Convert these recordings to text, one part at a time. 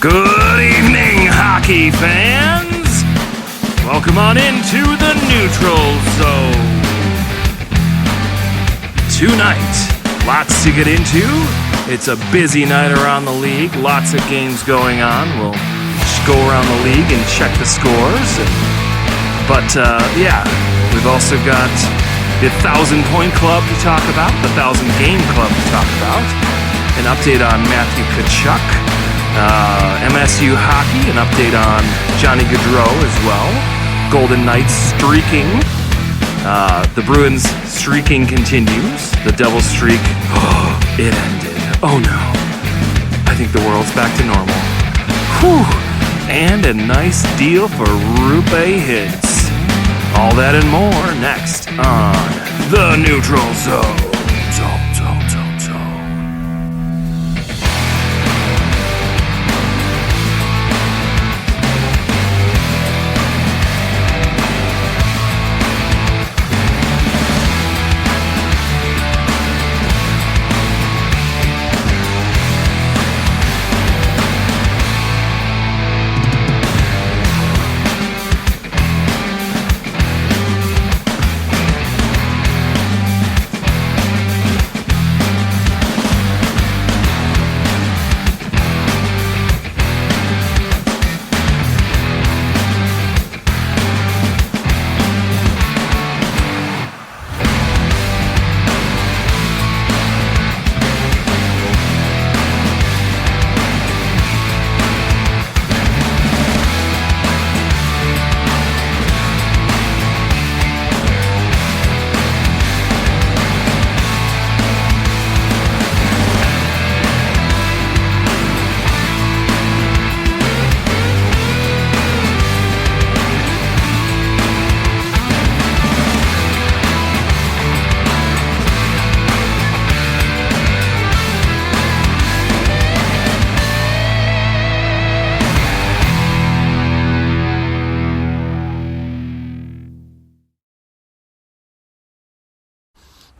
Good evening, hockey fans! Welcome on into the neutral zone. Tonight, lots to get into. It's a busy night around the league. Lots of games going on. We'll just go around the league and check the scores. But we've also got the 1,000-point club to talk about, the 1,000-game club to talk about, an update on Matthew Tkachuk, MSU hockey, an update on Johnny Gaudreau as well. Golden Knights streaking. The Bruins streaking continues. The Devils streak, it ended. Oh no. I think the world's back to normal. Whew. And a nice deal for Roope Hintz. All that and more next on The Neutral Zone.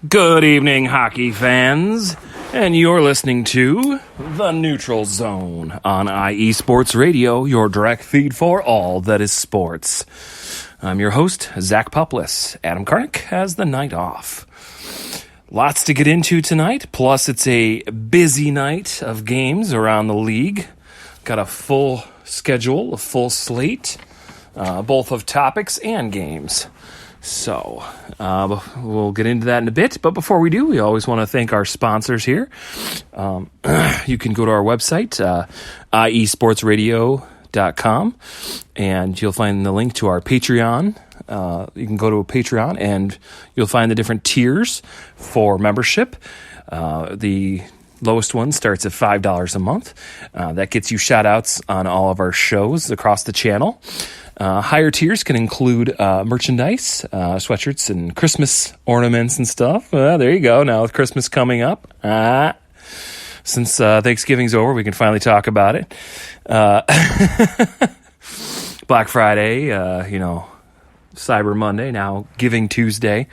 Good evening, hockey fans, and you're listening to The Neutral Zone on IE Sports Radio, your direct feed for all that is sports. I'm your host, Zach Puplis. Adam Karnick has the night off. Lots to get into tonight, plus it's a busy night of games around the league. Got a full schedule, a full slate, both of topics and games. So, we'll get into that in a bit, but before we do, we always want to thank our sponsors here. You can go to our website, iesportsradio.com, and you'll find the link to our Patreon. You can go to a Patreon, and you'll find the different tiers for membership. The lowest one starts at $5 a month. That gets you shout-outs on all of our shows across the channel. Higher tiers can include merchandise, sweatshirts, and Christmas ornaments and stuff. There you go. Now with Christmas coming up, since Thanksgiving's over, we can finally talk about it. Black Friday, Cyber Monday, now Giving Tuesday.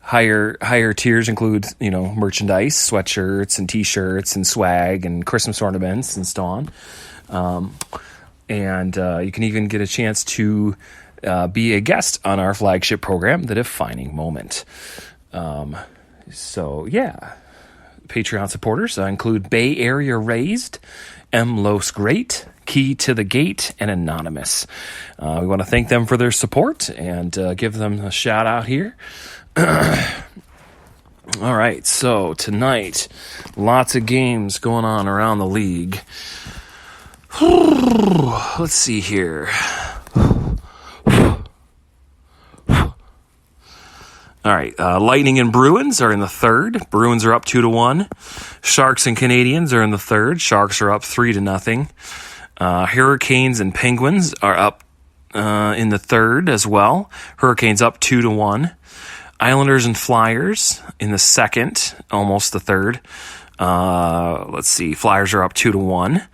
Higher tiers include, merchandise, sweatshirts and T-shirts and swag and Christmas ornaments and so on. And you can even get a chance to be a guest on our flagship program, The Defining Moment. Patreon supporters include Bay Area Raised, M. Los Great, Key to the Gate, and Anonymous. We want to thank them for their support and give them a shout out here. All right, so tonight, lots of games going on around the league. Let's see here. All right, Lightning and Bruins are in the third. Bruins are up 2-1. Sharks and Canadiens are in the third. Sharks are up 3-0. Hurricanes and Penguins are up in the third as well. Hurricanes up 2-1. Islanders and Flyers in the second, almost the third. Flyers are up 2-1.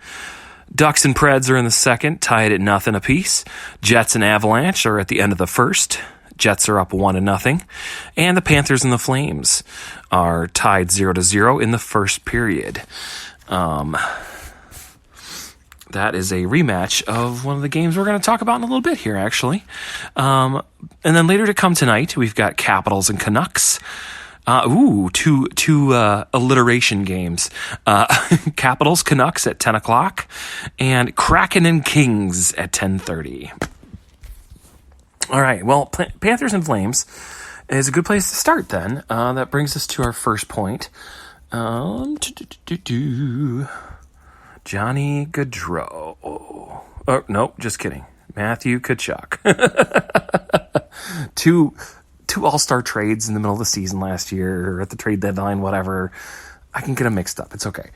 Ducks and Preds are in the second, tied at 0 apiece. Jets and Avalanche are at the end of the first. Jets are up 1-0. And the Panthers and the Flames are tied 0-0 in the first period. That is a rematch of one of the games we're going to talk about in a little bit here, actually. And then later to come tonight, we've got Capitals and Canucks. Two alliteration games. Capitals, Canucks at 10 o'clock, and Kraken and Kings at 10:30. All right, well, Panthers and Flames is a good place to start then. That brings us to our first point. Johnny Gaudreau. Oh, no, just kidding. Matthew Tkachuk. Two all-star trades in the middle of the season last year, or at the trade deadline, whatever. I can get them mixed up. It's okay.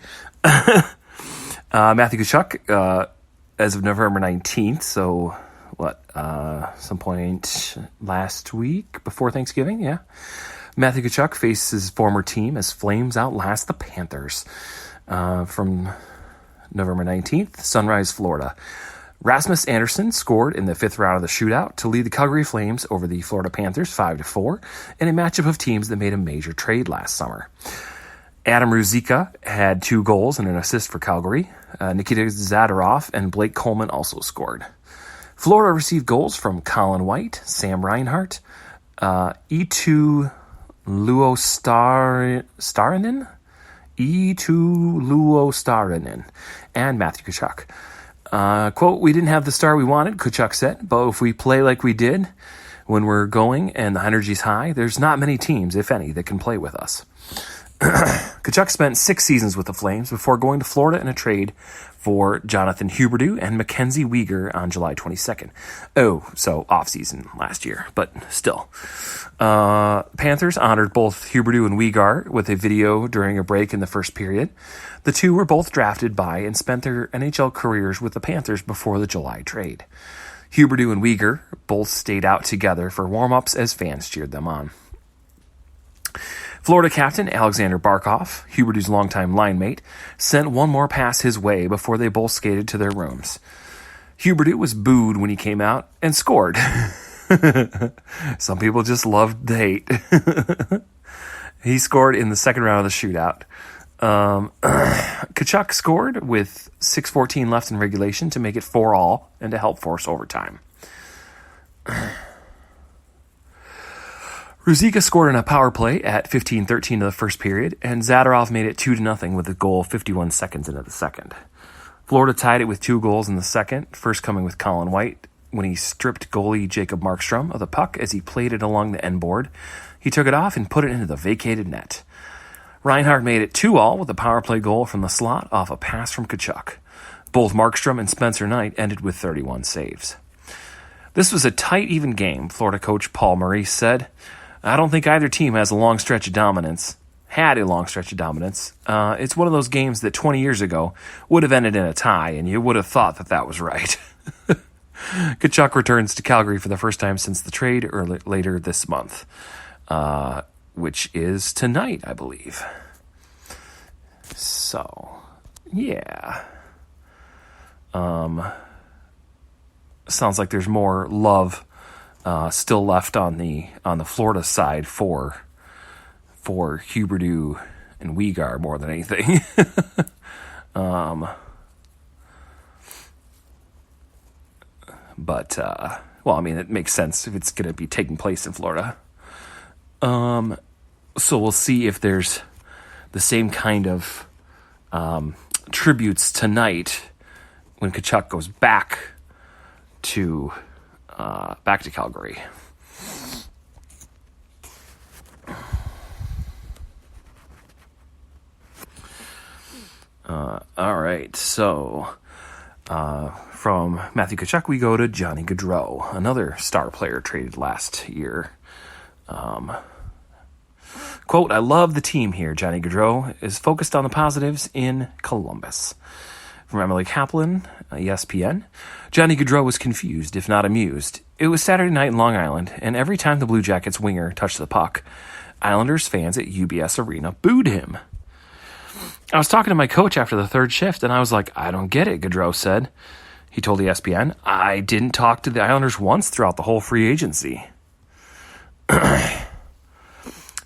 Matthew Tkachuk, as of November 19th, so some point last week before Thanksgiving, yeah. Matthew Tkachuk faces his former team as Flames outlast the Panthers from November 19th, Sunrise, Florida. Rasmus Andersson scored in the fifth round of the shootout to lead the Calgary Flames over the Florida Panthers 5-4 in a matchup of teams that made a major trade last summer. Adam Ruzicka had 2 goals and an assist for Calgary. Nikita Zadorov and Blake Coleman also scored. Florida received goals from Colin White, Sam Reinhart, Eetu Luostarinen, and Matthew Tkachuk. Quote, "We didn't have the star we wanted," Tkachuk said, "but if we play like we did when we're going and the energy's high, there's not many teams, if any, that can play with us." Tkachuk spent 6 seasons with the Flames before going to Florida in a trade for Jonathan Huberdeau and Mackenzie Weegar on July 22nd. Oh, so off-season last year, but still. Panthers honored both Huberdeau and Weegar with a video during a break in the first period. The two were both drafted by and spent their NHL careers with the Panthers before the July trade. Huberdeau and Weegar both stayed out together for warm-ups as fans cheered them on. Florida captain Alexander Barkov, Huberdeau's longtime line mate, sent one more pass his way before they both skated to their rooms. Huberdeau was booed when he came out and scored. Some people just loved the hate. He scored in the second round of the shootout. Tkachuk scored with 6:14 left in regulation to make it 4-all and to help force overtime. Ruzicka scored on a power play at 15:13 of the first period, and Zadorov made it 2-0 with a goal 51 seconds into the second. Florida tied it with 2 goals in the second, first coming with Colin White when he stripped goalie Jacob Markstrom of the puck as he played it along the end board. He took it off and put it into the vacated net. Reinhart made it 2-all with a power play goal from the slot off a pass from Tkachuk. Both Markstrom and Spencer Knight ended with 31 saves. This was a tight, even game, Florida coach Paul Maurice said. "I don't think either team had a long stretch of dominance. It's one of those games that 20 years ago would have ended in a tie, and you would have thought that was right." Tkachuk returns to Calgary for the first time since the trade later this month, which is tonight, I believe. So, yeah. Sounds like there's more love still left on the Florida side for Huberdeau and Weegar more than anything. But it makes sense if it's going to be taking place in Florida. So we'll see if there's the same kind of tributes tonight when Tkachuk goes back to Calgary. All right, so from Matthew Tkachuk, we go to Johnny Gaudreau, another star player traded last year. Quote, "I love the team here. Johnny Gaudreau is focused on the positives in Columbus." From Emily Kaplan, ESPN, Johnny Gaudreau was confused, if not amused. It was Saturday night in Long Island, and every time the Blue Jackets winger touched the puck, Islanders fans at UBS Arena booed him. "I was talking to my coach after the third shift, and I was like, I don't get it," Gaudreau said. He told ESPN, "I didn't talk to the Islanders once throughout the whole free agency."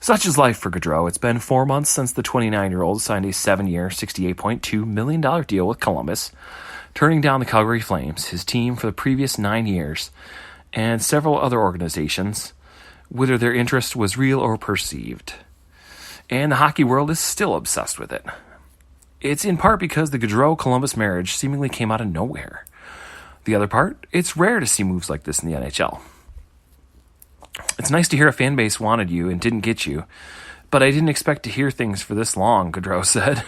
Such is life for Gaudreau. It's been 4 months since the 29-year-old signed a 7-year, $68.2 million deal with Columbus, turning down the Calgary Flames, his team for the previous 9 years, and several other organizations, whether their interest was real or perceived. And the hockey world is still obsessed with it. It's in part because the Gaudreau-Columbus marriage seemingly came out of nowhere. The other part, it's rare to see moves like this in the NHL. It's nice to hear a fan base wanted you and didn't get you, but I didn't expect to hear things for this long, Gaudreau said.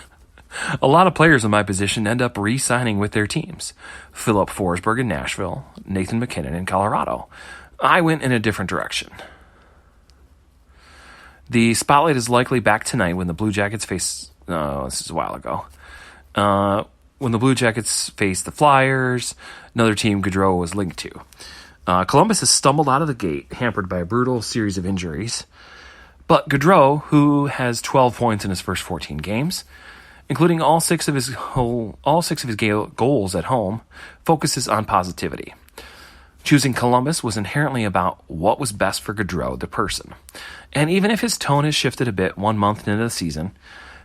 A lot of players in my position end up re-signing with their teams. Philip Forsberg in Nashville, Nathan McKinnon in Colorado. I went in a different direction. The spotlight is likely back tonight when the Blue Jackets face... this is a while ago. When the Blue Jackets face the Flyers, another team Gaudreau was linked to. Columbus has stumbled out of the gate, hampered by a brutal series of injuries. But Gaudreau, who has 12 points in his first 14 games, including all six of his goals at home, focuses on positivity. Choosing Columbus was inherently about what was best for Gaudreau, the person. And even if his tone has shifted a bit 1 month into the season,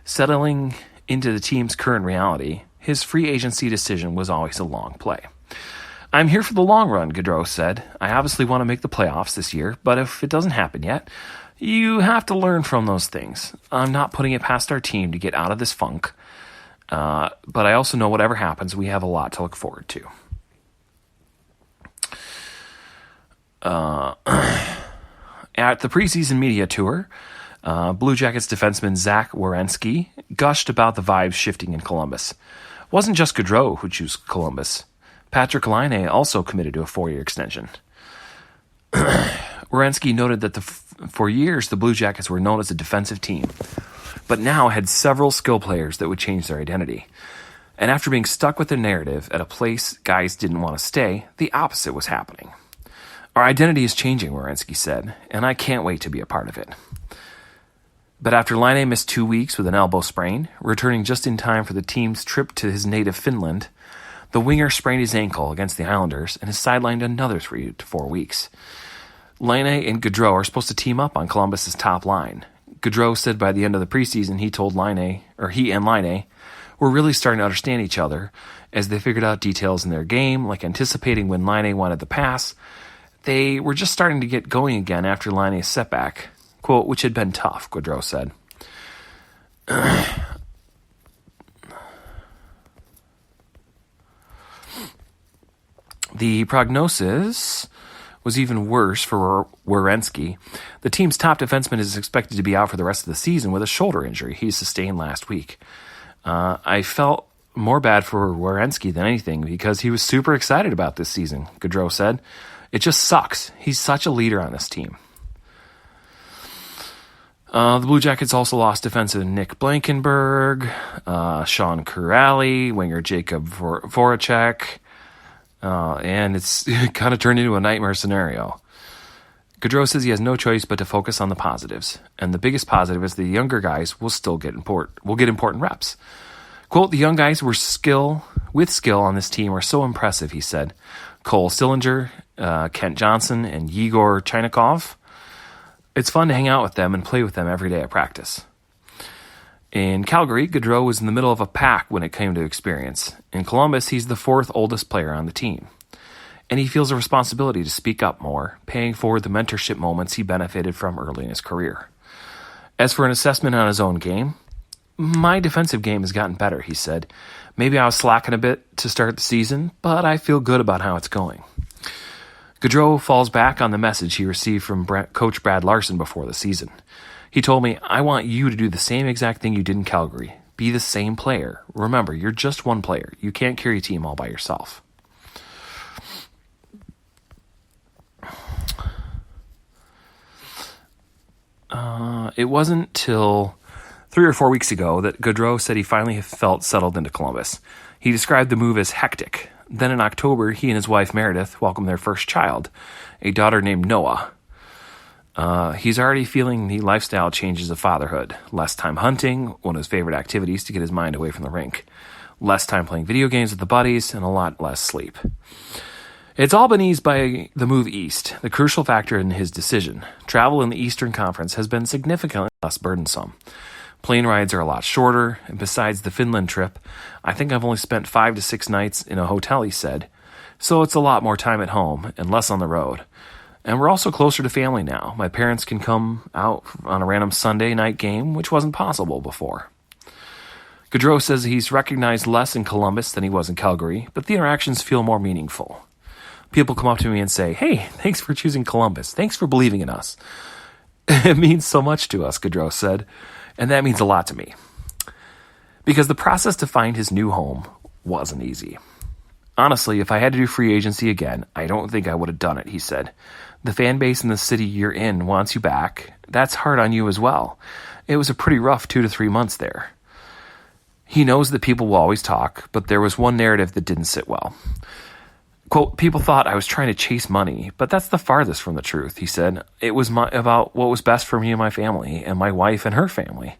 settling into the team's current reality, his free agency decision was always a long play. I'm here for the long run, Gaudreau said. I obviously want to make the playoffs this year, but if it doesn't happen yet, you have to learn from those things. I'm not putting it past our team to get out of this funk, but I also know whatever happens, we have a lot to look forward to. At the preseason media tour, Blue Jackets defenseman Zach Werenski gushed about the vibes shifting in Columbus. It wasn't just Gaudreau who chose Columbus. Patrick Laine also committed to a 4-year extension. Werenski noted that for years the Blue Jackets were known as a defensive team, but now had several skill players that would change their identity. And after being stuck with the narrative at a place guys didn't want to stay, the opposite was happening. Our identity is changing, Werenski said, and I can't wait to be a part of it. But after Laine missed 2 weeks with an elbow sprain, returning just in time for the team's trip to his native Finland, the winger sprained his ankle against the Islanders and is sidelined another 3 to 4 weeks. Laine and Gaudreau are supposed to team up on Columbus's top line. Gaudreau said by the end of the preseason he and Laine were really starting to understand each other as they figured out details in their game, like anticipating when Laine wanted the pass. They were just starting to get going again after Laine's setback, quote, which had been tough, Gaudreau said. The prognosis was even worse for Werenski. The team's top defenseman is expected to be out for the rest of the season with a shoulder injury he sustained last week. I felt more bad for Werenski than anything because he was super excited about this season, Gaudreau said. It just sucks. He's such a leader on this team. The Blue Jackets also lost defenseman Nick Blankenberg, Sean Kuraly, winger Jacob Voracek, and it's kind of turned into a nightmare scenario. Gaudreau says he has no choice but to focus on the positives, and the biggest positive is the younger guys will get important reps. Quote, the young guys with skill on this team are so impressive, he said. Cole Sillinger, Kent Johnson, and Yegor Chinakhov. It's fun to hang out with them and play with them every day at practice. In Calgary, Gaudreau was in the middle of a pack when it came to experience. In Columbus, he's the 4th oldest player on the team. And he feels a responsibility to speak up more, paying forward the mentorship moments he benefited from early in his career. As for an assessment on his own game, my defensive game has gotten better, he said. Maybe I was slacking a bit to start the season, but I feel good about how it's going. Gaudreau falls back on the message he received from Coach Brad Larson before the season. He told me, I want you to do the same exact thing you did in Calgary. Be the same player. Remember, you're just one player. You can't carry a team all by yourself. It wasn't till 3 or 4 weeks ago that Gaudreau said he finally felt settled into Columbus. He described the move as hectic. Then in October, he and his wife Meredith welcomed their first child, a daughter named Noah. He's already feeling the lifestyle changes of fatherhood. Less time hunting, one of his favorite activities to get his mind away from the rink. Less time playing video games with the buddies, and a lot less sleep. It's all been eased by the move east, the crucial factor in his decision. Travel in the Eastern Conference has been significantly less burdensome. Plane rides are a lot shorter, and besides the Finland trip, I think I've only spent 5 to 6 nights in a hotel, he said. So it's a lot more time at home and less on the road. And we're also closer to family now. My parents can come out on a random Sunday night game, which wasn't possible before. Gaudreau says he's recognized less in Columbus than he was in Calgary, but the interactions feel more meaningful. People come up to me and say, "Hey, thanks for choosing Columbus. Thanks for believing in us." It means so much to us, Gaudreau said, and that means a lot to me. Because the process to find his new home wasn't easy. Honestly, if I had to do free agency again, I don't think I would have done it, he said. The fan base in the city you're in wants you back. That's hard on you as well. It was a pretty rough 2 to 3 months there. He knows that people will always talk, but there was one narrative that didn't sit well. Quote, people thought I was trying to chase money, but that's the farthest from the truth, he said. It was about what was best for me and my family, and my wife and her family.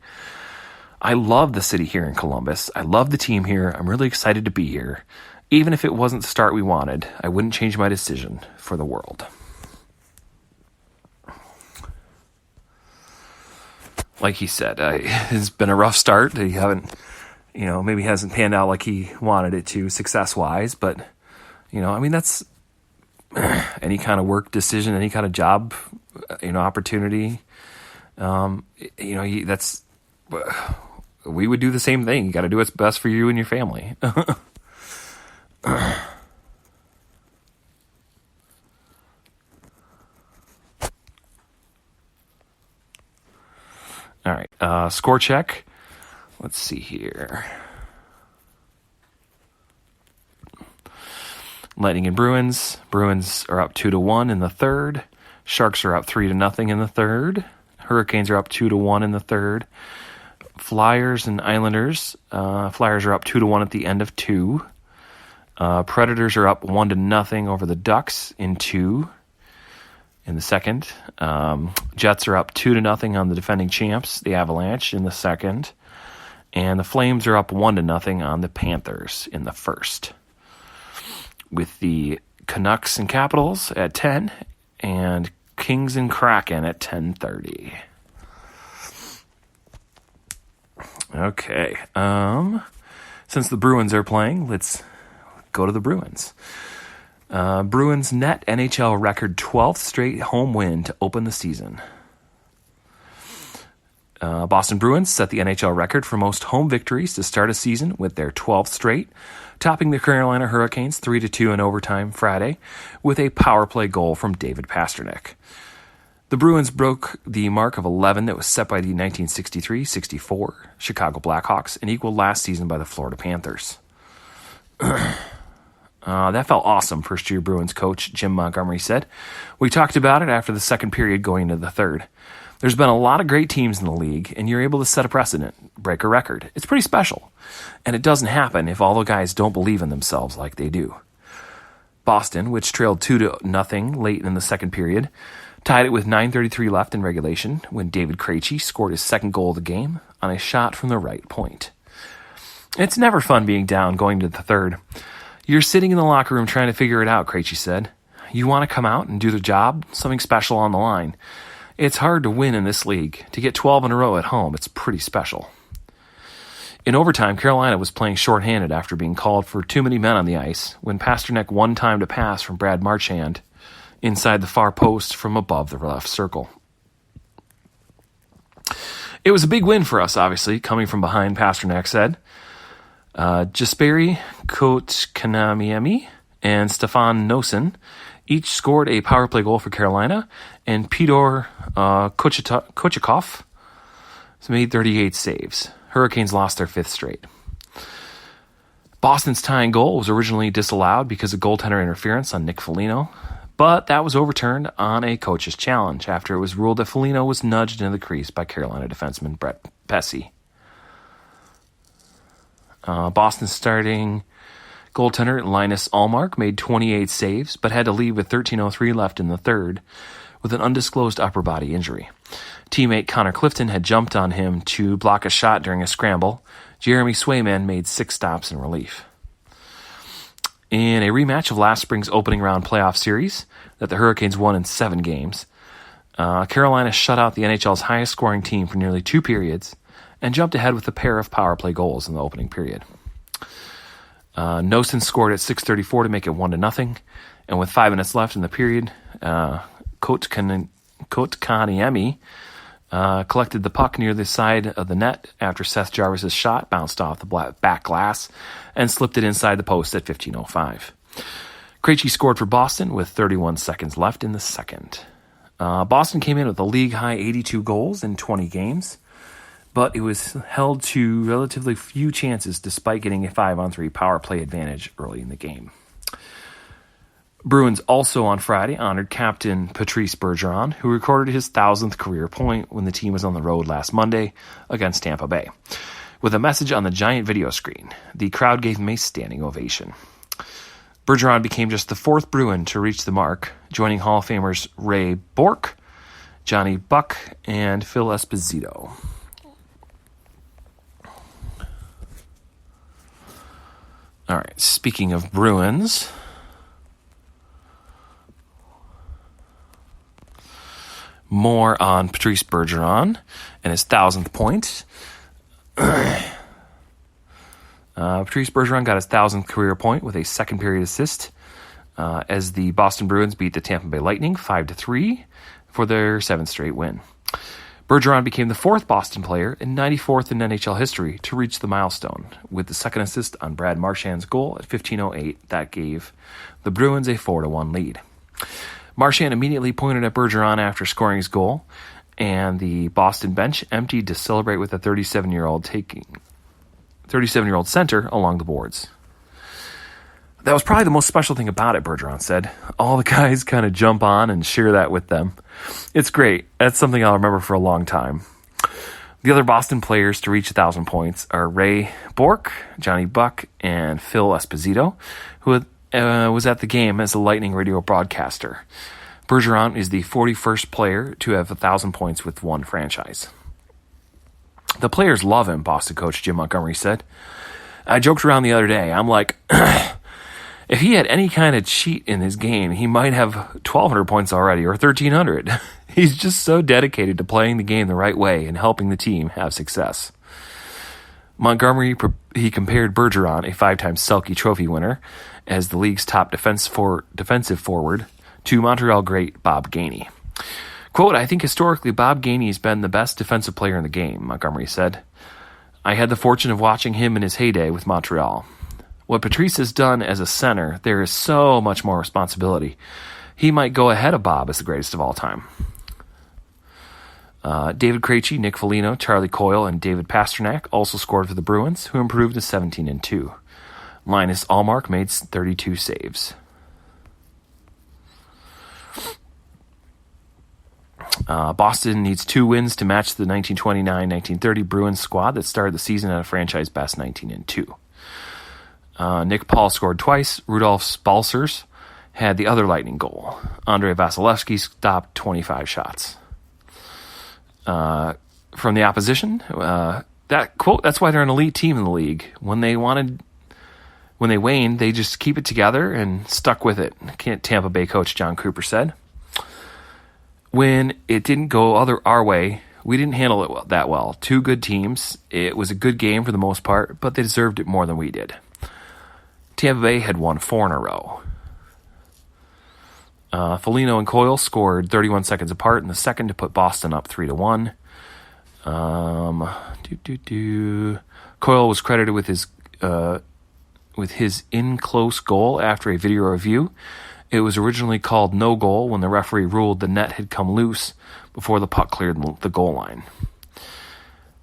I love the city here in Columbus. I love the team here. I'm really excited to be here. Even if it wasn't the start we wanted, I wouldn't change my decision for the world. Like he said, it's been a rough start. He maybe hasn't panned out like he wanted it to success-wise, but that's any kind of work decision, any kind of job, opportunity. We would do the same thing. You got to do what's best for you and your family. All right, score check. Let's see here. Lightning and Bruins. Bruins are up 2-1 in the third. Sharks are up 3-0 in the third. Hurricanes are up 2-1 in the third. Flyers and Islanders. Flyers are up 2-1 at the end of 2. Predators are up 1-0 over the Ducks in 2 in the second. Jets are up 2-0 on the defending champs, the Avalanche, in the second. And the Flames are up 1-0 on the Panthers in the first. With the Canucks and Capitals at 10 and Kings and Kraken at 10:30. Okay. Since the Bruins are playing, let's go to the Bruins. Bruins net NHL record 12th straight home win to open the season. Boston Bruins set the NHL record for most home victories to start a season with their 12th straight, topping the Carolina Hurricanes 3-2 in overtime Friday with a power play goal from David Pastrnak. The Bruins broke the mark of 11 that was set by the 1963-64 Chicago Blackhawks and equaled last season by the Florida Panthers. That felt awesome, first-year Bruins coach Jim Montgomery said. We talked about it after the second period going into the third. There's been a lot of great teams in the league, and you're able to set a precedent, break a record. It's pretty special, and it doesn't happen if all the guys don't believe in themselves like they do. Boston, which trailed 2-0 late in the second period, tied it with 9:33 left in regulation when David Krejci scored his second goal of the game on a shot from the right point. It's never fun being down going to the third. You're sitting in the locker room trying to figure it out, Krejci said. You want to come out and do the job, something special on the line. It's hard to win in this league. To get 12 in a row at home, it's pretty special. In overtime, Carolina was playing shorthanded after being called for too many men on the ice when Pastrnak one-timed a pass from Brad Marchand inside the far post from above the left circle. It was a big win for us, obviously, coming from behind, Pastrnak said. Jesperi Kotkaniemi and Stefan Noesen each scored a power play goal for Carolina, and Pyotr Kochetkov made 38 saves. Hurricanes lost their 5th straight. Boston's tying goal was originally disallowed because of goaltender interference on Nick Foligno, but that was overturned on a coach's challenge after it was ruled that Foligno was nudged into the crease by Carolina defenseman Brett Pesce. Boston's starting goaltender Linus Ullmark made 28 saves, but had to leave with 13:03 left in the third with an undisclosed upper body injury. Teammate Connor Clifton had jumped on him to block a shot during a scramble. Jeremy Swayman made 6 stops in relief. In a rematch of last spring's opening round playoff series that the Hurricanes won in 7 games, Carolina shut out the NHL's highest scoring team for nearly 2 periods and jumped ahead with a pair of power play goals in the opening period. Nosen scored at 6:34 to make it 1-0, and with 5 minutes left in the period, Kotkaniemi collected the puck near the side of the net after Seth Jarvis's shot bounced off the back glass and slipped it inside the post at 15:05. Krejci scored for Boston with 31 seconds left in the second. Boston came in with a league-high 82 goals in 20 games, but it was held to relatively few chances despite getting a 5-on-3 power play advantage early in the game. Bruins also on Friday honored captain Patrice Bergeron, who recorded his 1,000th career point when the team was on the road last Monday against Tampa Bay. With a message on the giant video screen, the crowd gave him a standing ovation. Bergeron became just the 4th Bruin to reach the mark, joining Hall of Famers Ray Bourque, Johnny Buck, and Phil Esposito. All right, speaking of Bruins, more on Patrice Bergeron and his 1,000th point. Patrice Bergeron got his 1,000th career point with a second period assist as the Boston Bruins beat the Tampa Bay Lightning 5-3 for their 7th straight win. Bergeron became the 4th Boston player and 94th in NHL history to reach the milestone, with the second assist on Brad Marchand's goal at 15:08 that gave the Bruins a 4-1 lead. Marchand immediately pointed at Bergeron after scoring his goal, and the Boston bench emptied to celebrate with the 37-year-old center along the boards. That was probably the most special thing about it, Bergeron said. All the guys kind of jump on and share that with them. It's great. That's something I'll remember for a long time. The other Boston players to reach 1,000 points are Ray Bourque, Johnny Buck, and Phil Esposito, who was at the game as a Lightning radio broadcaster. Bergeron is the 41st player to have 1,000 points with one franchise. The players love him, Boston coach Jim Montgomery said. I joked around the other day. I'm like, if he had any kind of cheat in his game, he might have 1,200 points already or 1,300. He's just so dedicated to playing the game the right way and helping the team have success. Montgomery, he compared Bergeron, a 5-time Selke Trophy winner, as the league's top defensive forward, to Montreal great Bob Gainey. Quote, I think historically Bob Gainey has been the best defensive player in the game, Montgomery said. I had the fortune of watching him in his heyday with Montreal. What Patrice has done as a center, there is so much more responsibility. He might go ahead of Bob as the greatest of all time. David Krejci, Nick Foligno, Charlie Coyle, and David Pastrnak also scored for the Bruins, who improved to 17-2. Linus Ullmark made 32 saves. Boston needs 2 wins to match the 1929-1930 Bruins squad that started the season at a franchise best 19-2. Nick Paul scored twice. Rudolph Balcers had the other Lightning goal. Andrei Vasilevsky stopped 25 shots. From the opposition, that quote, that's why they're an elite team in the league. When they waned, they just keep it together and stuck with it, Tampa Bay coach John Cooper said. When it didn't go our way, we didn't handle it that well. 2 good teams. It was a good game for the most part, but they deserved it more than we did. Tampa Bay had won 4 in a row. Foligno and Coyle scored 31 seconds apart in the second to put Boston up 3-1. Coyle was credited with his in-close goal after a video review. It was originally called no goal when the referee ruled the net had come loose before the puck cleared the goal line.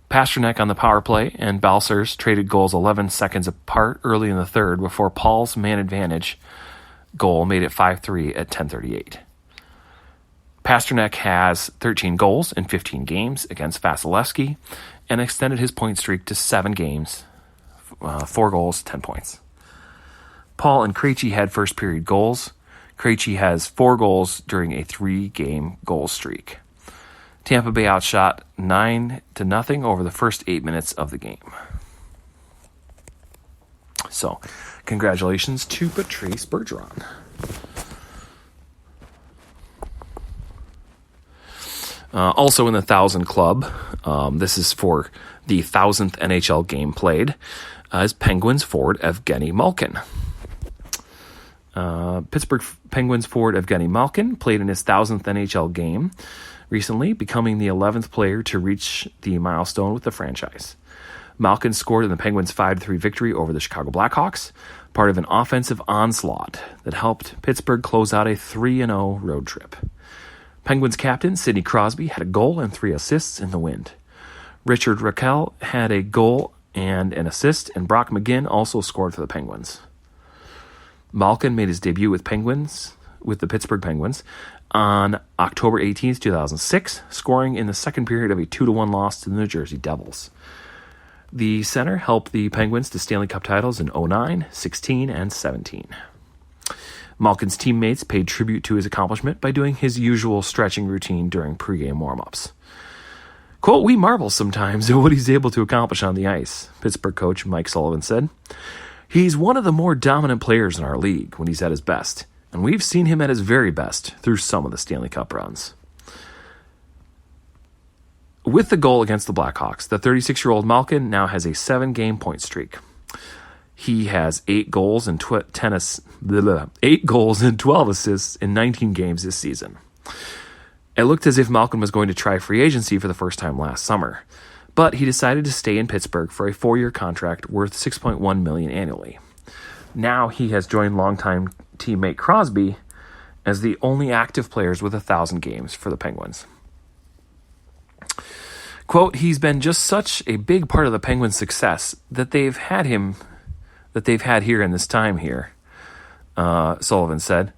Pastrnak on the power play and Balcers traded goals 11 seconds apart early in the third before Paul's man advantage goal made it 5-3 at 10:38. Pastrnak has 13 goals in 15 games against Vasilevsky and extended his point streak to 7 games, 4 goals, 10 points. Paul and Krejci had first period goals. Krejci has 4 goals during a 3-game goal streak. Tampa Bay outshot 9-0 over the first 8 minutes of the game. So, Congratulations to Patrice Bergeron. Also in the 1,000 club, this is for the 1,000th NHL game played, is Penguins forward Evgeny Malkin. Pittsburgh Penguins forward Evgeny Malkin played in his 1,000th NHL game recently, becoming the 11th player to reach the milestone with the franchise. Malkin scored in the Penguins' 5-3 victory over the Chicago Blackhawks, part of an offensive onslaught that helped Pittsburgh close out a 3-0 road trip. Penguins captain Sidney Crosby had a goal and 3 assists in the win. Richard Rakell had a goal and an assist, and Brock McGinn also scored for the Penguins. Malkin made his debut with the Pittsburgh Penguins on October 18, 2006, scoring in the second period of a 2-1 loss to the New Jersey Devils. The center helped the Penguins to Stanley Cup titles in 2009, 16, and 17. Malkin's teammates paid tribute to his accomplishment by doing his usual stretching routine during pregame warm-ups. Quote, "We marvel sometimes at what he's able to accomplish on the ice," Pittsburgh coach Mike Sullivan said. "He's one of the more dominant players in our league when he's at his best, and we've seen him at his very best through some of the Stanley Cup runs." With the goal against the Blackhawks, the 36-year-old Malkin now has a 7-game point streak. He has 8 goals and 12 assists in 19 games this season. It looked as if Malkin was going to try free agency for the first time last summer, but he decided to stay in Pittsburgh for a 4-year contract worth $6.1 million annually. Now he has joined longtime teammate Crosby as the only active players with 1,000 games for the Penguins. Quote, "He's been just such a big part of the Penguins' success that they've had here in this time here," Sullivan said.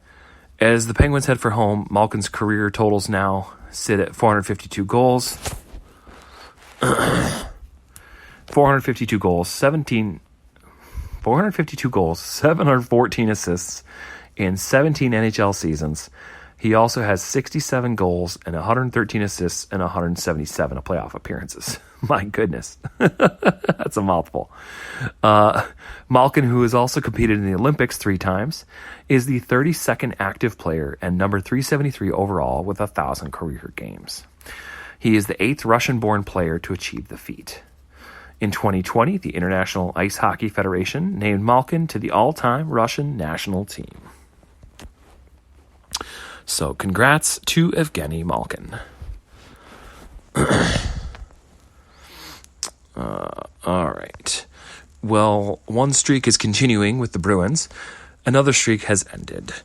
As the Penguins head for home, Malkin's career totals now sit at 452 goals. 452 goals, 714 assists in 17 NHL seasons. He also has 67 goals and 113 assists and 177 playoff appearances. My goodness. That's a mouthful. Malkin, who has also competed in the Olympics 3 times, is the 32nd active player and number 373 overall with 1,000 career games. He is the 8th Russian-born player to achieve the feat. In 2020, the International Ice Hockey Federation named Malkin to the all-time Russian national team. So, congrats to Evgeny Malkin. All right. Well, one streak is continuing with the Bruins. Another streak has ended.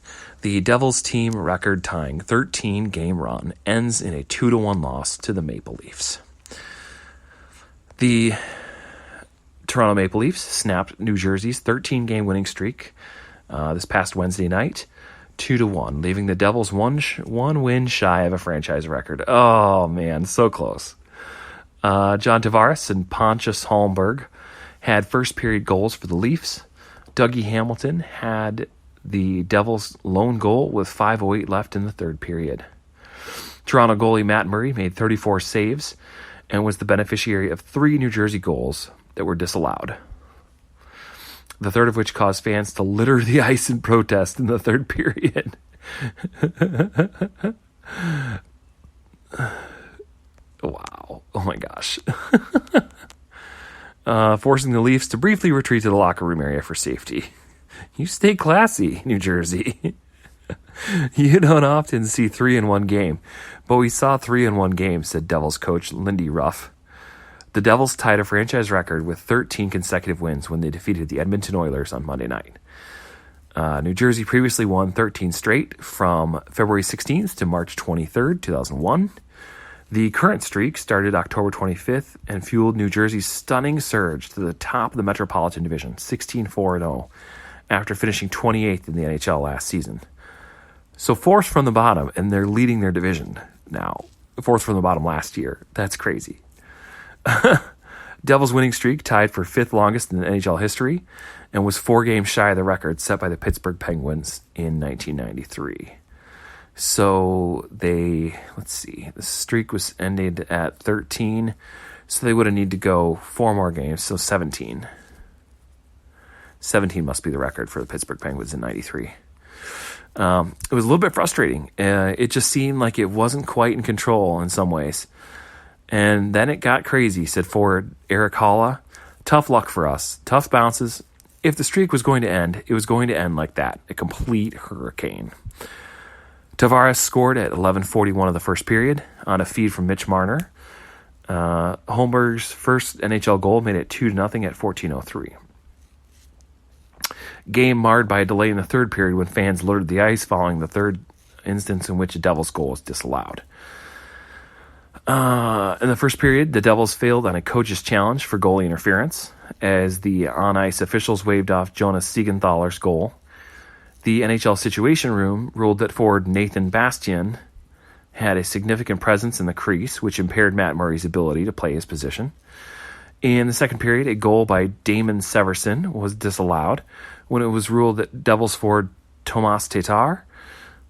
The Devils' team record-tying 13-game run ends in a 2-1 loss to the Maple Leafs. The Toronto Maple Leafs snapped New Jersey's 13-game winning streak this past Wednesday night, 2-1, leaving the Devils one win shy of a franchise record. Oh, man, so close. John Tavares and Pontus Holmberg had first-period goals for the Leafs. Dougie Hamilton had the Devils' lone goal with 5:08 left in the third period. Toronto goalie Matt Murray made 34 saves and was the beneficiary of 3 New Jersey goals that were disallowed, the third of which caused fans to litter the ice in protest in the third period. Wow. Oh my gosh. Forcing the Leafs to briefly retreat to the locker room area for safety. You stay classy, New Jersey. You don't often see 3 in one game, but we saw 3 in one game, said Devils coach Lindy Ruff. The Devils tied a franchise record with 13 consecutive wins when they defeated the Edmonton Oilers on Monday night. New Jersey previously won 13 straight from February 16th to March 23rd, 2001. The current streak started October 25th and fueled New Jersey's stunning surge to the top of the Metropolitan Division, 16-4-0, after finishing 28th in the NHL last season. So 4th from the bottom, and they're leading their division now. 4th from the bottom last year. That's crazy. Devils' winning streak tied for 5th longest in NHL history and was 4 games shy of the record set by the Pittsburgh Penguins in 1993. So the streak was ended at 13, so they would have needed to go 4 more games, so 17. 17 must be the record for the Pittsburgh Penguins in 93. It was a little bit frustrating. It just seemed like it wasn't quite in control in some ways. And then it got crazy, said forward Eric Halla. Tough luck for us. Tough bounces. If the streak was going to end, it was going to end like that. A complete hurricane. Tavares scored at 11:41 of the first period on a feed from Mitch Marner. Holmberg's first NHL goal made it 2-0 at 14:03. Game marred by a delay in the third period when fans loaded the ice following the third instance in which a Devils goal was disallowed. In the first period, the Devils failed on a coach's challenge for goalie interference as the on-ice officials waved off Jonas Siegenthaler's goal. The NHL Situation Room ruled that forward Nathan Bastian had a significant presence in the crease, which impaired Matt Murray's ability to play his position. In the second period, a goal by Damon Severson was disallowed when it was ruled that Devils forward Tomas Tatar,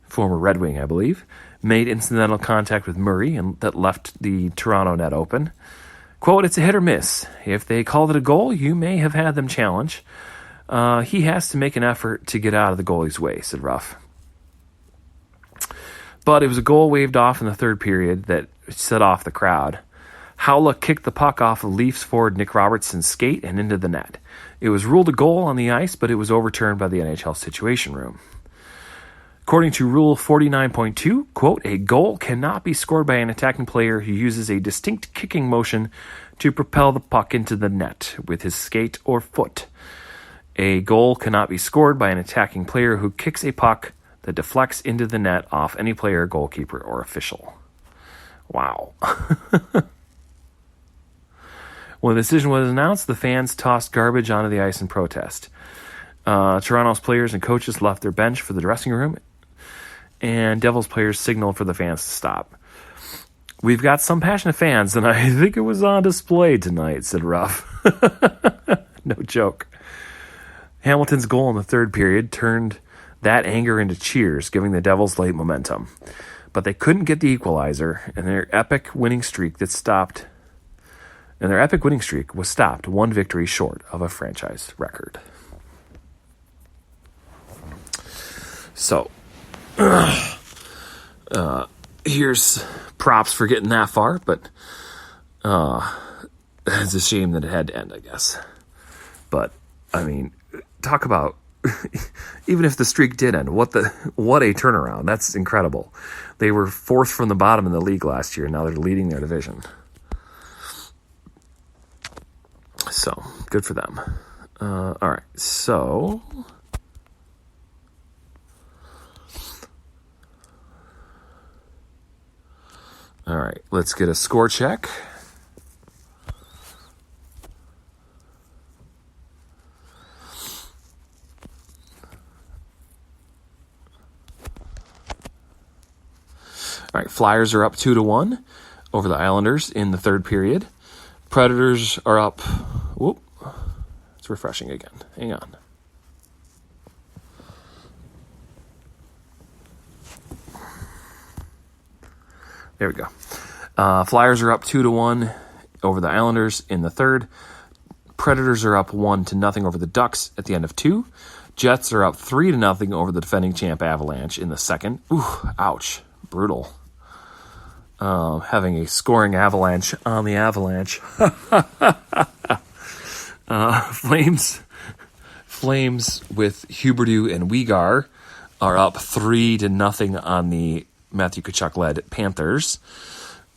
former Red Wing, I believe, made incidental contact with Murray and that left the Toronto net open. Quote, "It's a hit or miss. If they called it a goal, you may have had them challenge. He has to make an effort to get out of the goalie's way," said Ruff. But it was a goal waved off in the third period that set off the crowd. Howla kicked the puck off of Leafs forward Nick Robertson's skate and into the net. It was ruled a goal on the ice, but it was overturned by the NHL Situation Room. According to Rule 49.2, quote, "A goal cannot be scored by an attacking player who uses a distinct kicking motion to propel the puck into the net with his skate or foot. A goal cannot be scored by an attacking player who kicks a puck that deflects into the net off any player, goalkeeper, or official." Wow. When the decision was announced, the fans tossed garbage onto the ice in protest. Toronto's players and coaches left their bench for the dressing room, and Devils players signaled for the fans to stop. "We've got some passionate fans, and I think it was on display tonight," said Ruff. No joke. Hamilton's goal in the third period turned that anger into cheers, giving the Devils late momentum. But they couldn't get the equalizer, and their epic winning streak was stopped one victory short of a franchise record. So, here's props for getting that far, but it's a shame that it had to end, I guess. But, I mean, talk about, even if the streak did end, what a turnaround. That's incredible. They were fourth from the bottom in the league last year, and now they're leading their division. So, good for them. All right, so... All right, let's get a score check. All right, Flyers are up 2-1 over the Islanders in the third period. Predators are up. Whoop, it's refreshing again. Hang on. There we go. Flyers are up 2-1 over the Islanders in the third. Predators are up 1-0 over the Ducks at the end of 2. Jets are up 3-0 over the defending champ Avalanche in the second. Ooh, ouch. Brutal. Having a scoring avalanche on the Avalanche. Flames with Huberdeau and Weegar are up 3-0 on the Matthew Tkachuk-led Panthers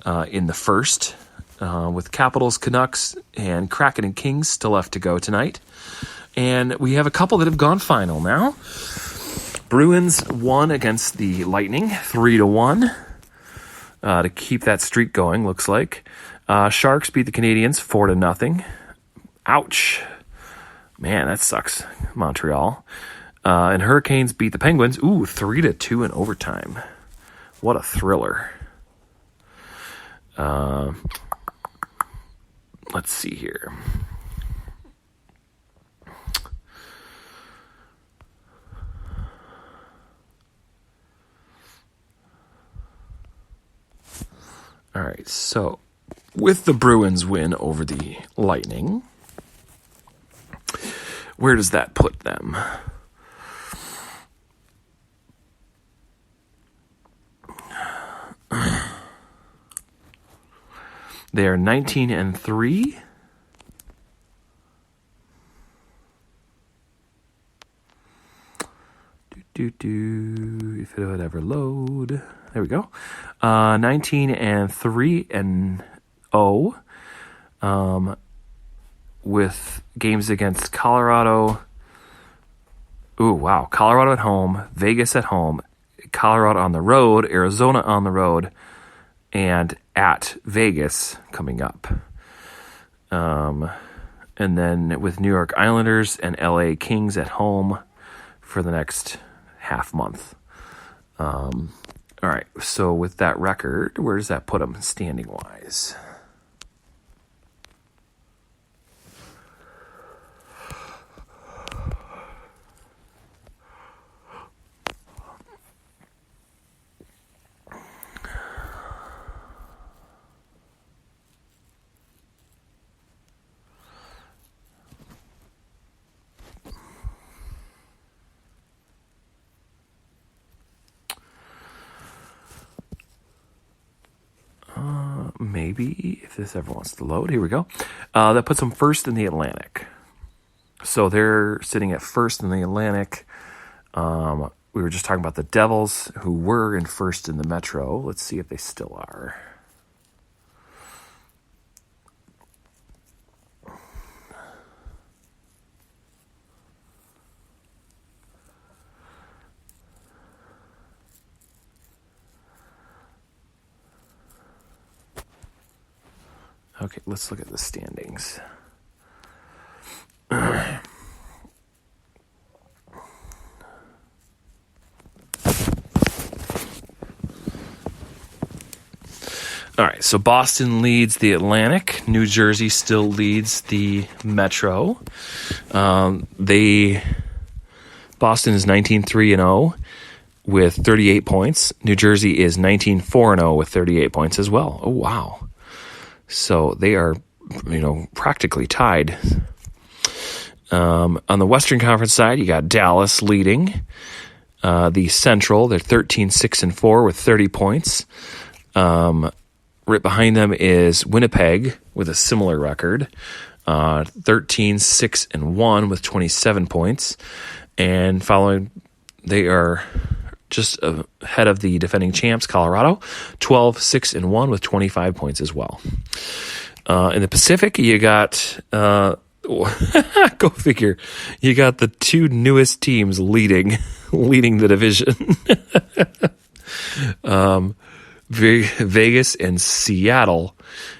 in the first, with Capitals, Canucks, and Kraken and Kings still left to go tonight. And we have a couple that have gone final now. Bruins won against the Lightning 3-1 to keep that streak going, looks like. Sharks beat the Canadiens 4-0. Ouch. Man, that sucks. Montreal. And Hurricanes beat the Penguins, 3-2 in overtime. What a thriller. Let's see here. All right, so with the Bruins win over the Lightning, Where does that put them? They are 19-3. If it would ever load. There we go. 19-3-0. With games against Colorado. Ooh, wow. Colorado at home, Vegas at home, Colorado on the road, Arizona on the road, and at Vegas coming up. And then with New York Islanders and LA Kings at home for the next half month. All right, so with that record, where does that put them standing-wise? Maybe, if this ever wants to load. Here we go. That puts them first in the Atlantic. So they're sitting at first in the Atlantic. We were just talking about the Devils, who were in first in the Metro. Let's see if they still are. Okay, let's look at the standings. All right, so Boston leads the Atlantic. New Jersey still leads the Metro. Boston is 19-3-0 with 38 points. New Jersey is 19-4-0 with 38 points as well. Oh, wow. So they are, practically tied. On the Western Conference side, you got Dallas leading. The Central, they're 13-6-4 with 30 points. Right behind them is Winnipeg with a similar record, 13-6-1 with 27 points. And following, they are just ahead of the defending champs, Colorado, 12-6-1 with 25 points as well. In the Pacific, you got, go figure, you got the two newest teams leading the division. Vegas and Seattle.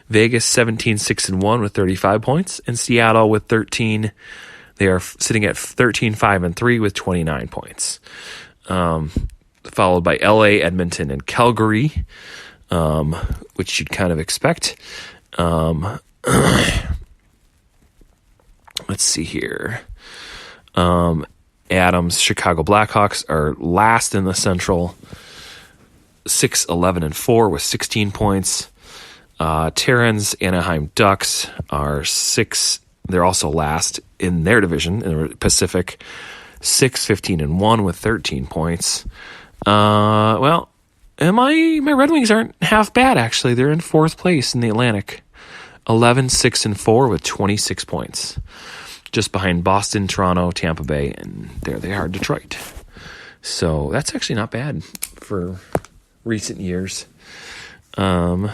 Vegas 17-6-1 with 35 points, and Seattle with 13. They are sitting at 13-5-3 with 29 points. Followed by LA, Edmonton, and Calgary, which you'd kind of expect. Let's see here. Adams, Chicago Blackhawks are last in the Central, 6-11-4 with 16 points. Terrans, Anaheim Ducks are 6. They're also last in their division in the Pacific, 6-15-1 with 13 points. My Red Wings aren't half bad, actually. They're in fourth place in the Atlantic, 11-6-4 with 26 points, just behind Boston, Toronto, Tampa Bay, and there they are, Detroit. So that's actually not bad for recent years. All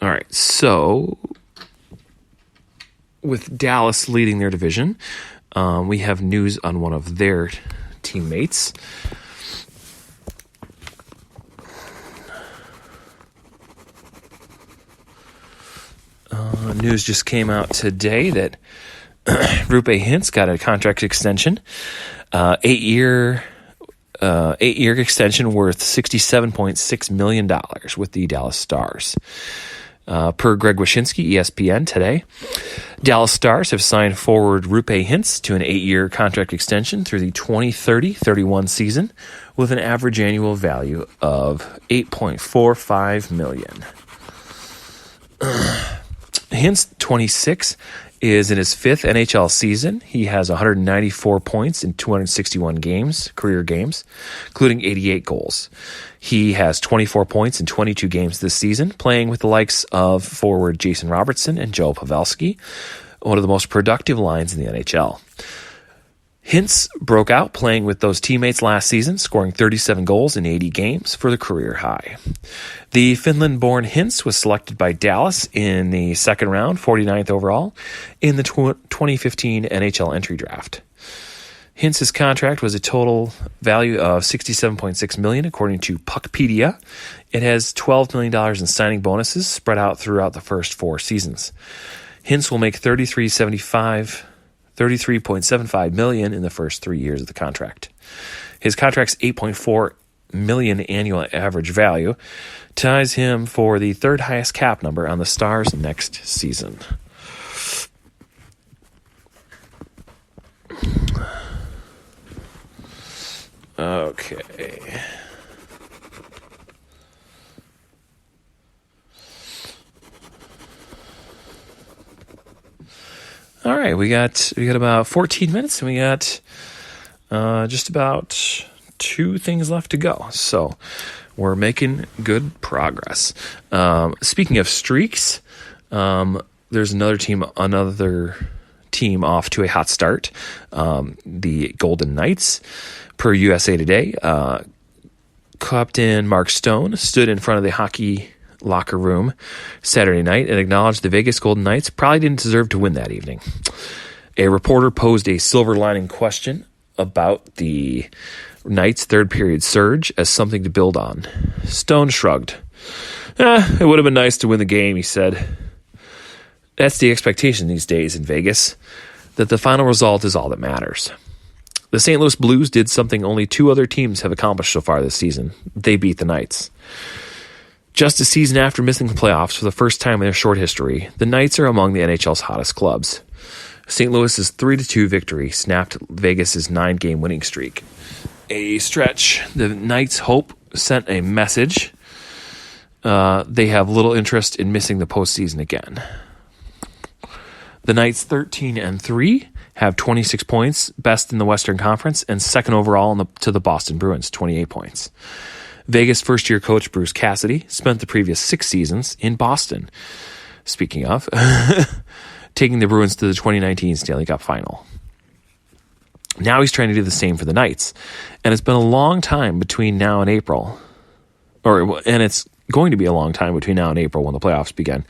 right, so with Dallas leading their division, we have news on one of their teammates. News just came out today that Roope Hintz got a contract extension, 8-year extension worth $67.6 million with the Dallas Stars. Per Greg Wyshynski, ESPN today, Dallas Stars have signed forward Roope Hintz to an 8-year contract extension through the 2030-31 season with an average annual value of $8.45 million. Hintz, 26, is in his 5th NHL season. He has 194 points in 261 games, career games, including 88 goals. He has 24 points in 22 games this season, playing with the likes of forward Jason Robertson and Joe Pavelski, one of the most productive lines in the NHL. Hintz broke out playing with those teammates last season, scoring 37 goals in 80 games for the career high. The Finland-born Hintz was selected by Dallas in the second round, 49th overall, in the 2015 NHL entry draft. Hintz's contract was a total value of $67.6 million, according to Puckpedia. It has $12 million in signing bonuses spread out throughout the first 4 seasons. Hintz will make $33.75 million in the first 3 years of the contract. His contract's $8.4 million annual average value ties him for the 3rd highest cap number on the Stars next season. Okay. All right, we got about 14 minutes, and we got just about 2 things left to go. So we're making good progress. Speaking of streaks, there's another team off to a hot start. The Golden Knights, per USA Today, Captain Mark Stone stood in front of the hockey locker room Saturday night and acknowledged the Vegas Golden Knights probably didn't deserve to win that evening. A reporter posed a silver lining question about the Knights' third period surge as something to build on. Stone shrugged. It would have been nice to win the game, he said. That's the expectation these days in Vegas, that the final result is all that matters. The St. Louis Blues did something only 2 other teams have accomplished so far this season. They beat the Knights. Just a season after missing the playoffs for the first time in their short history, the Knights are among the NHL's hottest clubs. St. Louis's 3-2 victory snapped Vegas's 9-game winning streak. A stretch. The Knights' hope sent a message. They have little interest in missing the postseason again. The Knights 13-3 have 26 points, best in the Western Conference, and second overall to the Boston Bruins, 28 points. Vegas first-year coach Bruce Cassidy spent the previous 6 seasons in Boston. Speaking of, taking the Bruins to the 2019 Stanley Cup Final. Now he's trying to do the same for the Knights, and it's been a long time between now and April, and it's going to be a long time between now and April when the playoffs begin.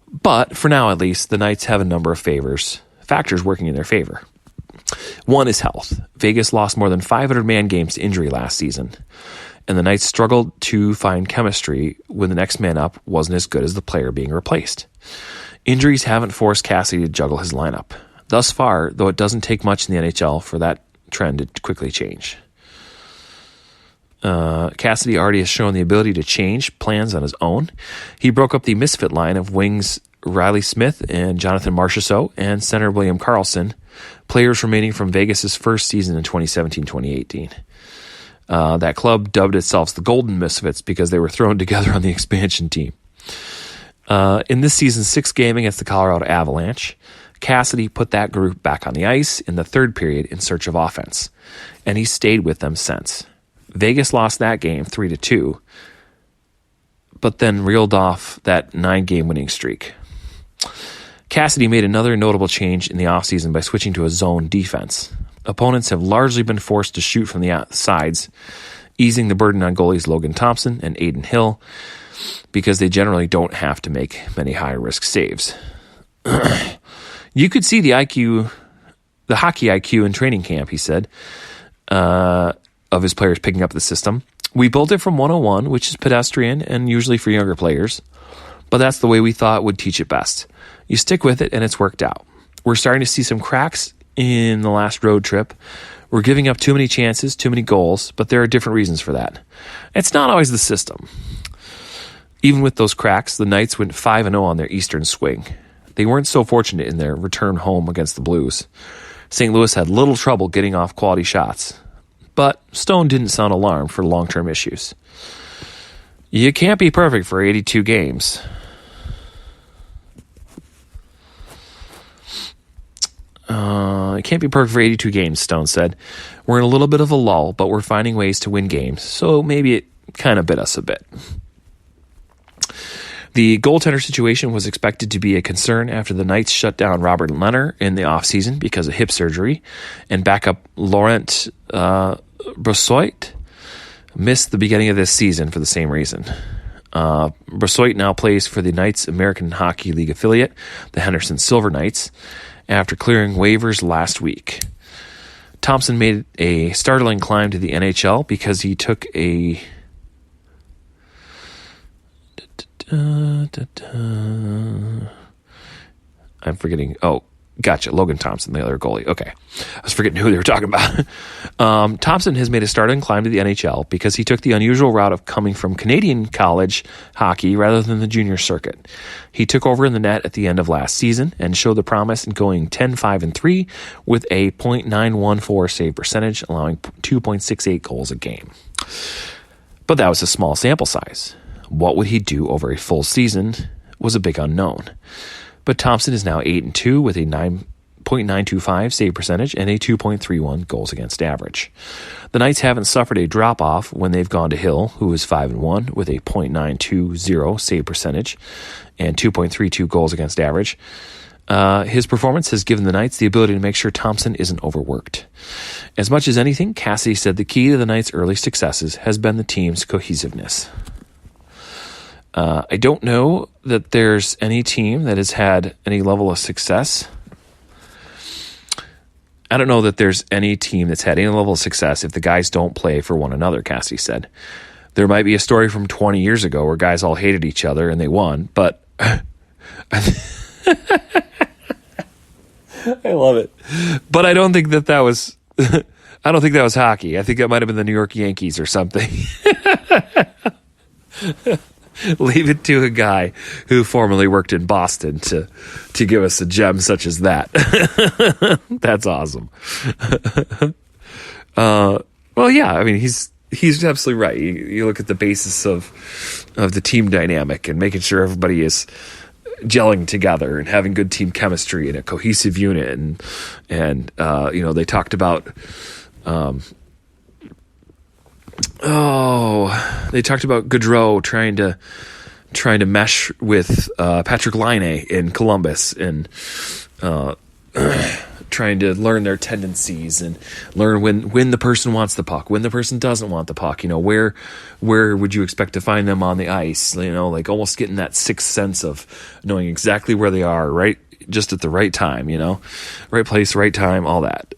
But for now, at least, the Knights have a number of factors working in their favor. One is health. Vegas lost more than 500 man games to injury last season, and the Knights struggled to find chemistry when the next man up wasn't as good as the player being replaced. Injuries haven't forced Cassidy to juggle his lineup. Thus far, though it doesn't take much in the NHL for that trend to quickly change. Cassidy already has shown the ability to change plans on his own. He broke up the misfit line of wings Riley Smith and Jonathan Marchessault and center William Karlsson, players remaining from Vegas' first season in 2017-2018. That club dubbed itself the Golden Misfits because they were thrown together on the expansion team. In this season's 6th game against the Colorado Avalanche, Cassidy put that group back on the ice in the 3rd period in search of offense, and he stayed with them since. Vegas lost that game 3-2, but then reeled off that 9-game winning streak. Cassidy made another notable change in the offseason by switching to a zone defense. Opponents have largely been forced to shoot from the sides, easing the burden on goalies Logan Thompson and Aiden Hill because they generally don't have to make many high-risk saves. You could see the hockey IQ in training camp, he said, of his players picking up the system. We built it from 101, which is pedestrian and usually for younger players, but that's the way we thought would teach it best. You stick with it, and it's worked out. We're starting to see some cracks in the last road trip. We're giving up too many chances, too many goals, but there are different reasons for that. It's not always the system. Even with those cracks, the Knights went 5-0 on their Eastern swing. They weren't so fortunate in their return home against the Blues. St. Louis had little trouble getting off quality shots, but Stone didn't sound alarmed for long-term issues. You can't be perfect for 82 games. It can't be perfect for 82 games, Stone said. We're in a little bit of a lull, but we're finding ways to win games, so maybe it kind of bit us a bit. The goaltender situation was expected to be a concern after the Knights shut down Robert Leonard in the offseason because of hip surgery, and backup Laurent Brossoit missed the beginning of this season for the same reason. Brossoit now plays for the Knights' American Hockey League affiliate, the Henderson Silver Knights, after clearing waivers last week. Thompson made a startling climb to the NHL because he took a I'm forgetting. Oh, gotcha. Logan Thompson, the other goalie. Okay. I was forgetting who they were talking about. Thompson has made a startling climb to the NHL because he took the unusual route of coming from Canadian college hockey rather than the junior circuit. He took over in the net at the end of last season and showed the promise in going 10-5-3 with a .914 save percentage, allowing 2.68 goals a game. But that was a small sample size. What would he do over a full season was a big unknown. But Thompson is now 8-2 with a 9.925 save percentage and a 2.31 goals against average. The Knights haven't suffered a drop-off when they've gone to Hill, who is 5-1 with a .920 save percentage and 2.32 goals against average. His performance has given the Knights the ability to make sure Thompson isn't overworked. As much as anything, Cassidy said the key to the Knights' early successes has been the team's cohesiveness. I don't know that there's any team that has had any level of success. I don't know that there's any team that's had any level of success if the guys don't play for one another, Cassidy said. There might be a story from 20 years ago where guys all hated each other and they won, but I love it. But I don't think that was I don't think that was hockey. I think that might have been the New York Yankees or something. Leave it to a guy who formerly worked in Boston to give us a gem such as that. That's awesome. Well, yeah, I mean, he's absolutely right. You look at the basis of the team dynamic and making sure everybody is gelling together and having good team chemistry and a cohesive unit, and they talked about. They talked about Gaudreau trying to mesh with Patrick Laine in Columbus and trying to learn their tendencies and learn when the person wants the puck, when the person doesn't want the puck. Where would you expect to find them on the ice? Like almost getting that sixth sense of knowing exactly where they are, right, just at the right time. Right place, right time, all that.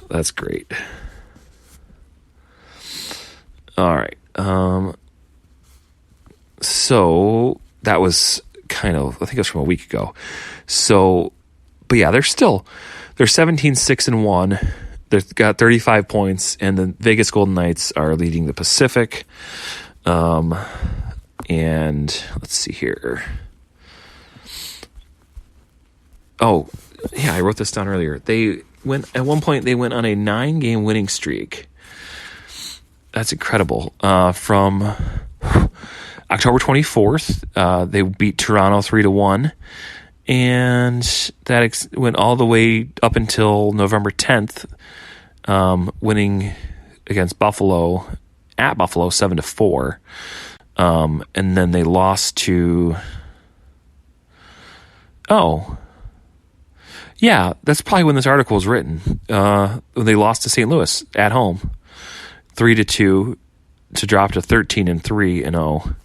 That's great. All right. So that was I think it was from a week ago. So, but yeah, they're 17-6-1. They've got 35 points, and the Vegas Golden Knights are leading the Pacific. And let's see here. Oh, yeah, I wrote this down earlier. At one point they went on a 9-game winning streak. That's incredible. From October 24th, they beat Toronto 3-1, and that went all the way up until November 10th, winning against Buffalo at Buffalo 7-4, and then they lost to. Oh, yeah, that's probably when this article was written. When they lost to St. Louis at home. 3-2 to drop to 13-3-0.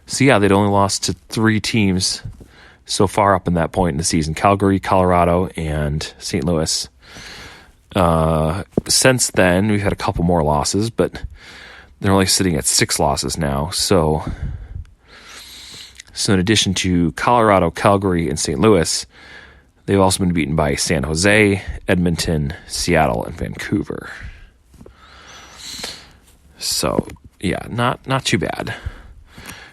So yeah, they'd only lost to 3 teams so far up in that point in the season: Calgary, Colorado, and St. Louis. Since then, we've had a couple more losses, but they're only sitting at 6 losses now. So in addition to Colorado, Calgary, and St. Louis, they've also been beaten by San Jose, Edmonton, Seattle, and Vancouver. So, yeah, not too bad.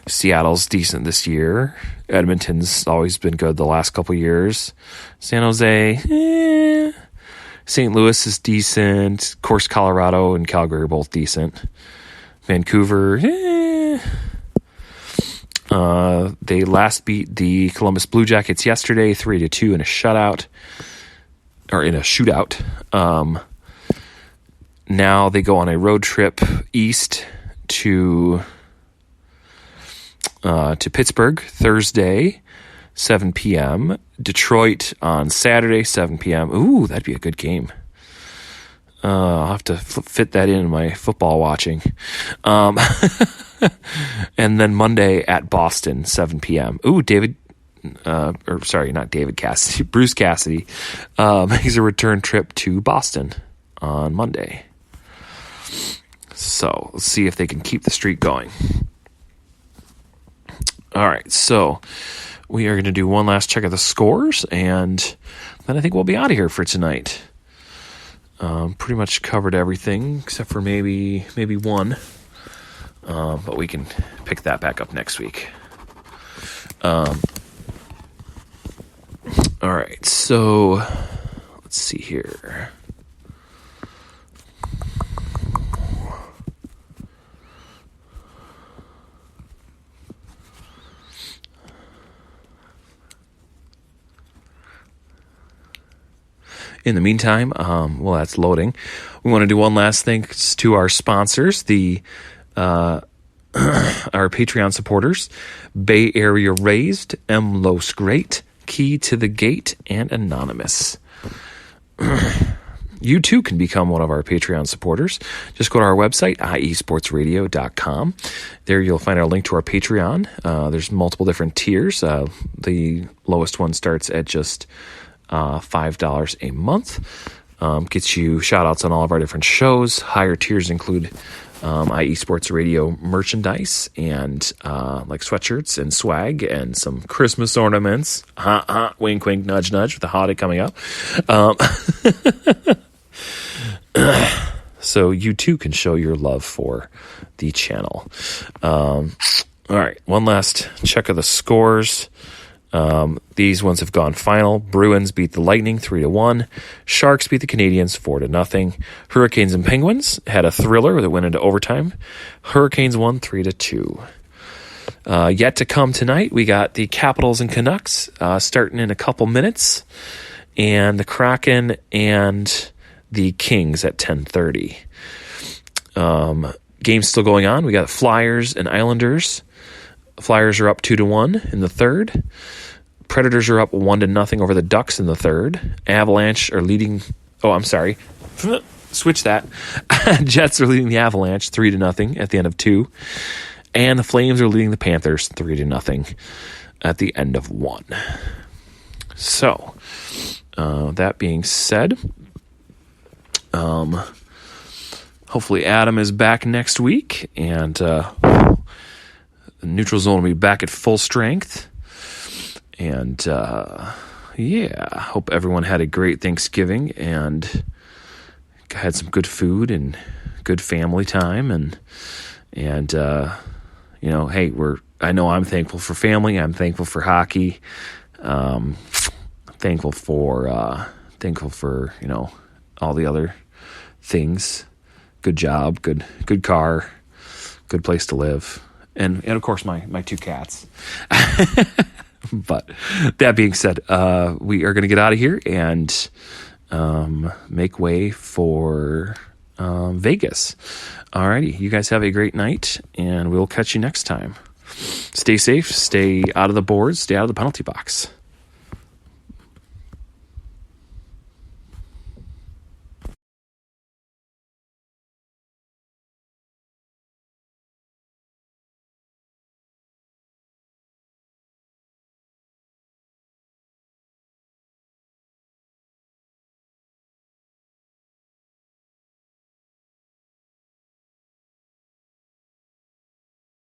Seattle's decent this year. Edmonton's always been good the last couple years. San Jose, St. Louis is decent. Of course, Colorado and Calgary are both decent. Vancouver, They last beat the Columbus Blue Jackets yesterday, 3-2 in a shootout. Now they go on a road trip east to Pittsburgh Thursday, 7 p.m. Detroit on Saturday, 7 p.m. Ooh, that'd be a good game. I'll have to fit that in my football watching. And then Monday at Boston, 7 p.m. Ooh, Bruce Cassidy. He's a return trip to Boston on Monday. So let's see if they can keep the streak going. All right, so we are going to do one last check of the scores, and then I think we'll be out of here for tonight. Pretty much covered everything except for maybe one, but we can pick that back up next week. All right, so let's see here. In the meantime, while that's loading, we want to do one last thanks to our sponsors, our Patreon supporters, Bay Area Raised, M. Los Great, Key to the Gate, and Anonymous. You too can become one of our Patreon supporters. Just go to our website, iesportsradio.com. There you'll find our link to our Patreon. There's multiple different tiers. The lowest one starts at just $5 a month. Gets you shout outs on all of our different shows. Higher tiers include IE Sports Radio merchandise and like sweatshirts and swag and some Christmas ornaments. Wink, wink, nudge, nudge with the holiday coming up. So you too can show your love for the channel. All right, one last check of the scores. These ones have gone final. Bruins beat the Lightning 3-1. Sharks beat the Canadiens 4-0. Hurricanes and Penguins had a thriller that went into overtime. Hurricanes won 3-2. Yet to come tonight, we got the Capitals and Canucks starting in a couple minutes, and the Kraken and the Kings at 10:30. Game's still going on. We got Flyers and Islanders. Flyers are up 2-1 in the third. Predators are up 1-0 over the Ducks in the third. Avalanche are leading. Oh, I'm sorry. Switch that. Jets are leading the Avalanche 3-0 at the end of 2. And the Flames are leading the Panthers 3-0 at the end of 1. So, that being said, hopefully Adam is back next week, and the neutral zone will be back at full strength. And hope everyone had a great Thanksgiving and had some good food and good family time. And hey, I know I'm thankful for family. I'm thankful for hockey. Thankful for all the other things. Good job, good car, good place to live, and of course my 2 cats. But that being said, we are going to get out of here and make way for Vegas. Alrighty, you guys have a great night, and we'll catch you next time. Stay safe, stay out of the boards, stay out of the penalty box.